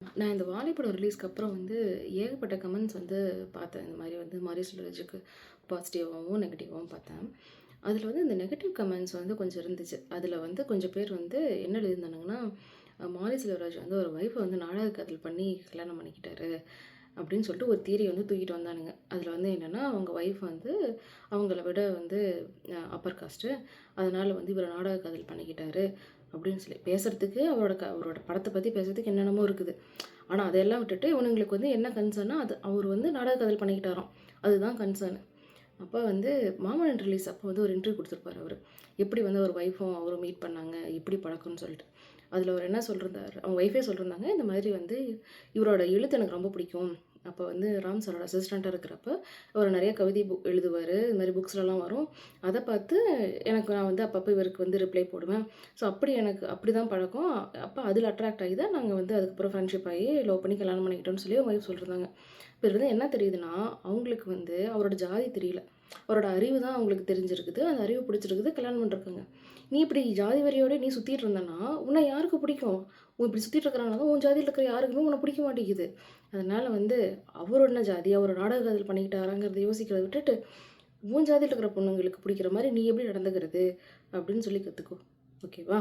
நான் இந்த வாலிபடம் ரிலீஸ்க்கு அப்புறம் வந்து ஏகப்பட்ட கமெண்ட்ஸ் வந்து பார்த்தேன். இந்த மாதிரி வந்து மாரி செல்வராஜுக்கு பாசிட்டிவாகவும் நெகட்டிவாகவும் பார்த்தேன். அதில் வந்து இந்த நெகட்டிவ் கமெண்ட்ஸ் வந்து கொஞ்சம் இருந்துச்சு. அதில் வந்து கொஞ்சம் பேர் வந்து என்ன எழுதியிருந்தானுங்கன்னா, மாரி செல்வராஜ் வந்து ஒரு ஒய்ஃபை வந்து நாடக காதல் பண்ணி கல்யாணம் பண்ணிக்கிட்டாரு அப்படின்னு சொல்லிட்டு ஒரு தியரி வந்து தூக்கிட்டு வந்தானுங்க. அதில் வந்து என்னென்னா, அவங்க ஒய்ஃப் வந்து அவங்கள விட வந்து அப்பர் காஸ்ட்டு, அதனால் வந்து இவரை நாடக காதல் பண்ணிக்கிட்டாரு அப்படின்னு சொல்லி பேசுகிறதுக்கு அவரோட படத்தை பற்றி பேசுகிறதுக்கு என்னென்னமோ இருக்குது. ஆனால் அதையெல்லாம் விட்டுட்டு இவனுங்களுக்கு வந்து என்ன கன்சர்ன்னா, அது அவர் வந்து நாடக காதல் பண்ணிக்கிட்டாராம். அதுதான் கன்சர்ன். அப்போ வந்து மாமன்னன் ரிலீஸ் அப்போ வந்து ஒரு இன்டர்வியூ கொடுத்துருப்பாரு அவரு. எப்படி வந்து அவர் ஒய்ஃபும் அவரும் மீட் பண்ணாங்க, எப்படி பழக்கம்னு சொல்லிட்டு. அதில் அவர் என்ன சொல்லியிருந்தாரு, அவங்க ஒய்ஃபே சொல்லியிருந்தாங்க, இந்த மாதிரி வந்து இவரோட எழுத்து எனக்கு ரொம்ப பிடிக்கும். அப்போ வந்து ராம் சாரோட அசிஸ்டண்ட்டாக இருக்கிறப்ப அவர் நிறைய கவிதை எழுதுவார். இது மாதிரி புக்ஸ்லலாம் வரும். அதை பார்த்து நான் வந்து அப்பப்போ இவருக்கு வந்து ரிப்ளை போடுவேன். ஸோ எனக்கு அப்படி தான் பழக்கம். அப்போ அதில் அட்ராக்ட் ஆகி தான் நாங்கள் வந்து அதுக்கப்புறம் ஃப்ரெண்ட்ஷிப் ஆகி லவ் பண்ணி கல்யாணம் பண்ணிக்கிட்டோம்னு சொல்லி அவங்க ஒய்ஃப் சொல்லியிருந்தாங்க. இப்போ இதுலேருந்து என்ன தெரியுதுன்னா, அவங்களுக்கு வந்து அவரோட ஜாதி தெரியல. அவரோட அறிவு தான் அவங்களுக்கு தெரிஞ்சிருக்குது. அந்த அறிவு பிடிச்சிருக்குது. கல்யாணம் பண்ணிருக்காங்க. நீ இப்படி ஜாதி வெறியோட நீ சுத்திட்டு இருந்தன்னா, உன்னை யாருக்கு பிடிக்கும்? இப்படி சுத்திட்டு இருக்கிறனால தான் உன் ஜாதியில இருக்கிற யாருக்குமே உன்னை பிடிக்க மாட்டேங்குது. அதனால வந்து அவரு என்ன ஜாதி? அவரு நாடக காதல் பண்ணிக்கிட்டாராங்கிறத யோசிக்கிறத விட்டுட்டு, உன் ஜாதியில இருக்கிற பொண்ணுங்களுக்கு பிடிக்கிற மாரி நீ எப்படி நடந்துக்கிறது? அப்படின்னு சொல்லி கத்துக்கோ. ஓகேவா?